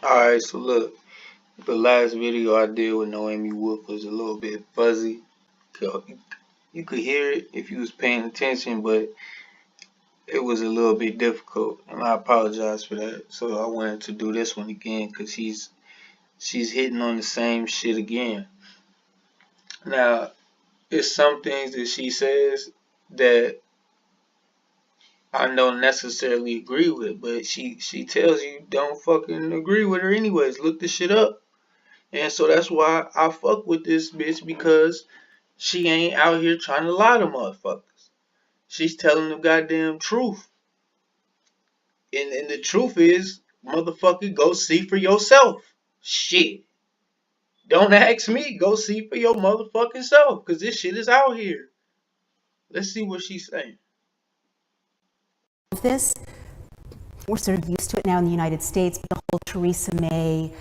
Alright, so look, the last video I did with Noemi Wolf was a little bit fuzzy. So you could hear it if you was paying attention, but it was a little bit difficult, and I apologize for that. So I wanted to do this one again because she's hitting on the same shit again. Now, it's some things that she says that I don't necessarily agree with, but she tells you don't fucking agree with her anyways. Look this shit up. And so that's why I fuck with this bitch because she ain't out here trying to lie to motherfuckers. She's telling the goddamn truth. And the truth is, motherfucker, go see for yourself. Shit. Don't ask me. Go see for your motherfucking self. Cause this shit is out here. Let's see what she's saying. This, we're sort of used to it now in the United States, but the whole Theresa May,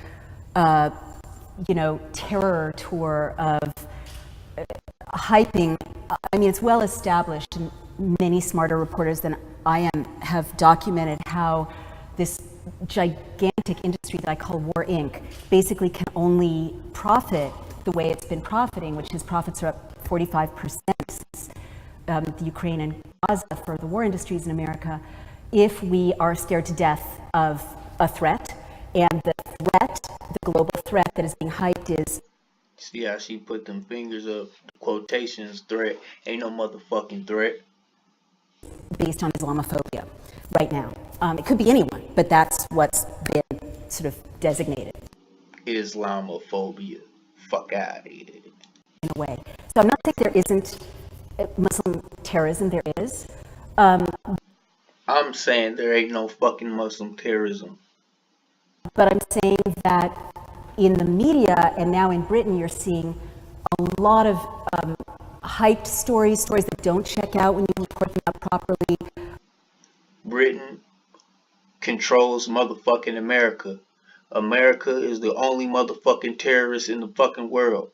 terror tour of hyping, I mean, it's well established, and many smarter reporters than I am have documented how this gigantic industry that I call War Inc. basically can only profit the way it's been profiting, which is profits are up 45% since the Ukraine and Gaza for the war industries in America, if we are scared to death of a threat. And the threat, the global threat that is being hyped is... See how she put them fingers up, the quotations, threat. Ain't no motherfucking threat. Based on Islamophobia right now. It could be anyone, but that's what's been sort of designated. Islamophobia. Fuck out of here. In a way. So I'm not saying there isn't Muslim terrorism, there is. I'm saying there ain't no fucking Muslim terrorism. But I'm saying that in the media and now in Britain, you're seeing a lot of hyped stories that don't check out when you report them out properly. Britain controls motherfucking America. America is the only motherfucking terrorist in the fucking world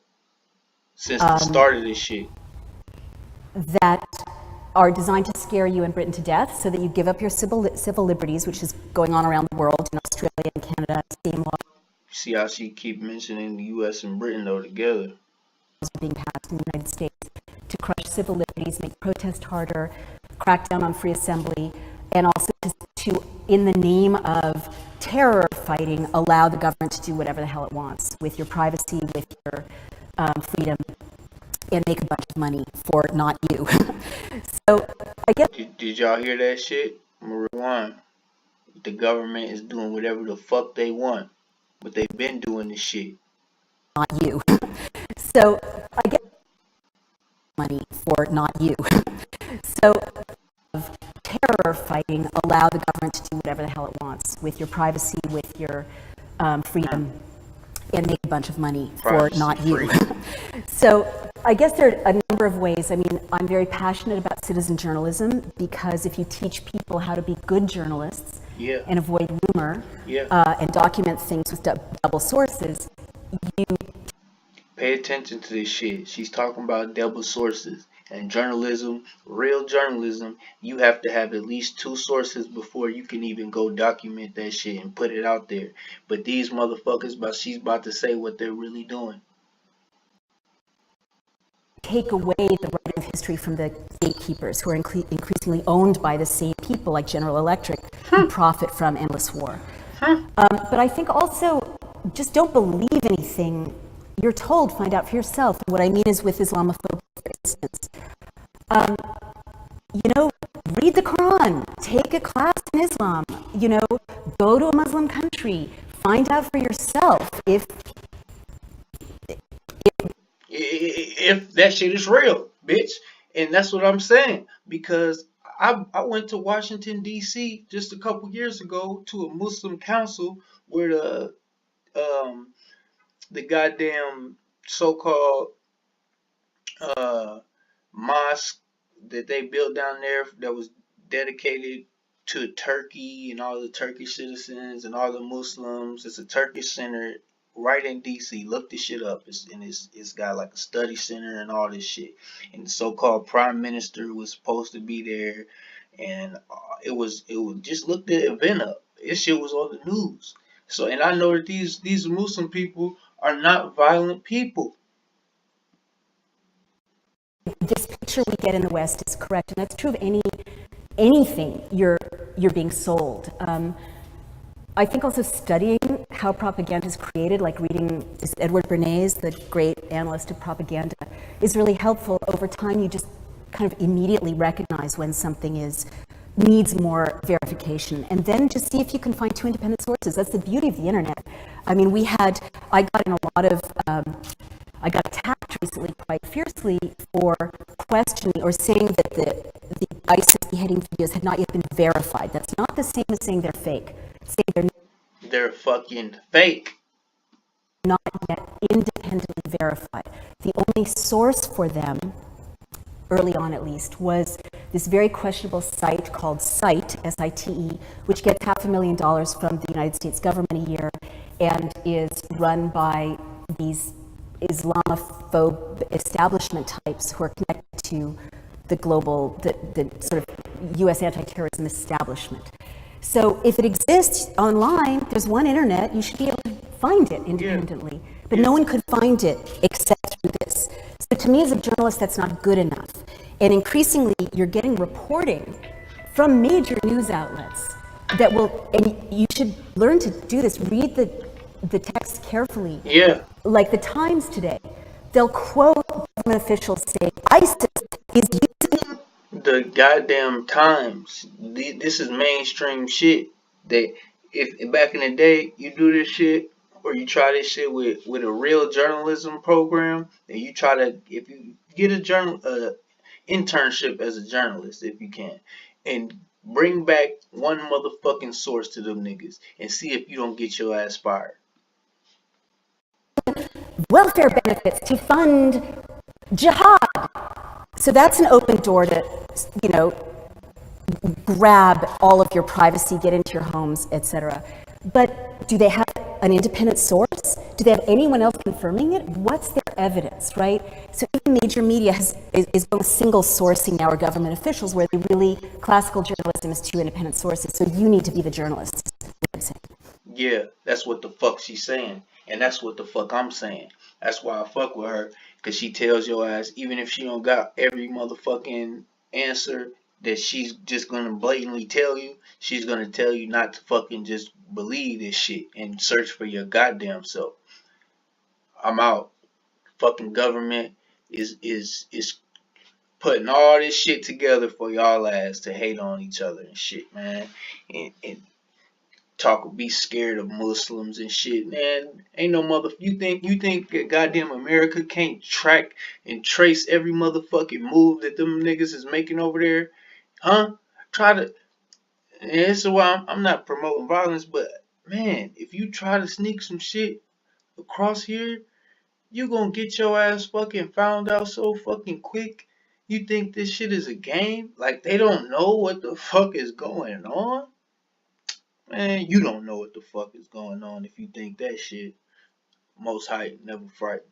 since the start of this shit. That are designed to scare you in Britain to death so that you give up your civil liberties, which is going on around the world in Australia and Canada, same law. See how she keep mentioning the US and Britain though together. Are being passed in the United States to crush civil liberties, make protest harder, crack down on free assembly, and also to, in the name of terror fighting, allow the government to do whatever the hell it wants with your privacy, with your freedom, and make a bunch of money for not you. So I guess... Did y'all hear that shit? I'm gonna rewind. The government is doing whatever the fuck they want, but they've been doing this shit. Not you. So I get money for not you. So terror fighting, allow the government to do whatever the hell it wants with your privacy, with your freedom, and make a bunch of money for not you. So I guess there are a number of ways. I mean, I'm very passionate about citizen journalism because if you teach people how to be good journalists and avoid rumor and document things with double sources, you... Pay attention to this shit. She's talking about double sources. And journalism, real journalism, you have to have at least two sources before you can even go document that shit and put it out there. But these motherfuckers, she's about to say what they're really doing. Take away the right of history from the gatekeepers who are increasingly owned by the same people like General Electric who profit from endless war. But I think also just don't believe anything you're told, find out for yourself. What I mean is with Islamophobia, for instance. Read the Quran, take a class in Islam, go to a Muslim country, find out for yourself if that shit is real, bitch. And that's what I'm saying. Because I went to Washington, D.C. just a couple years ago to a Muslim council where the goddamn so-called mosque that they built down there that was dedicated to Turkey and all the Turkish citizens and all the Muslims. It's a Turkish center right in DC. Look this shit up. It's got like a study center and all this shit. And the so-called prime minister was supposed to be there, and it was just look the event up. This shit was on the news. So, and I know that these Muslim people are not violent people. This picture we get in the West is correct, and that's true of anything you're being sold. I think also studying how propaganda is created, like reading Edward Bernays, the great analyst of propaganda, is really helpful. Over time, you just kind of immediately recognize when something needs more verification, and then just see if you can find two independent sources. That's the beauty of the internet. I mean, I got in a lot of, I got attacked recently quite fiercely for questioning or saying that the ISIS beheading videos had not yet been verified. That's not the same as saying they're fake. Saying They're fucking fake. not yet independently verified. The only source for them, early on at least, was this very questionable site called Site, S-I-T-E, which gets $500,000 from the United States government a year and is run by these Islamophobe establishment types who are connected to the global, the sort of U.S. anti-terrorism establishment. So if it exists online, there's one internet, you should be able to find it independently. But no one could find it except through this. So to me as a journalist, that's not good enough. And increasingly, you're getting reporting from major news outlets that will, and you should learn to do this, read the text carefully. Yeah. Like the Times today, they'll quote government officials saying ISIS is using The goddamn Times. This is mainstream shit. That if back in the day you do this shit or you try this shit with a real journalism program, and you try to, if you get a internship as a journalist if you can, and bring back one motherfucking source to them niggas and see if you don't get your ass fired. welfare benefits to fund jihad. So that's an open door to, grab all of your privacy, get into your homes, etc. But do they have an independent source? Do they have anyone else confirming it? What's their evidence, right? So even major media is going single sourcing our government officials, where they really, classical journalism is two independent sources. So you need to be the journalist. Yeah, that's what the fuck she's saying. And that's what the fuck I'm saying. That's why I fuck with her. Cause she tells your ass, even if she don't got every motherfucking answer that she's just gonna blatantly tell you, she's gonna tell you not to fucking just believe this shit and search for your goddamn self. I'm out. Fucking government is putting all this shit together for y'all ass to hate on each other and shit, man. And be scared of Muslims and shit, man. Ain't no mother. You think that goddamn America can't track and trace every motherfucking move that them niggas is making over there, huh? Try to. And this is why I'm not promoting violence, but man, if you try to sneak some shit across here, you gonna get your ass fucking found out so fucking quick. You think this shit is a game? Like they don't know what the fuck is going on? Man, you don't know what the fuck is going on if you think that shit. Most High never frightened.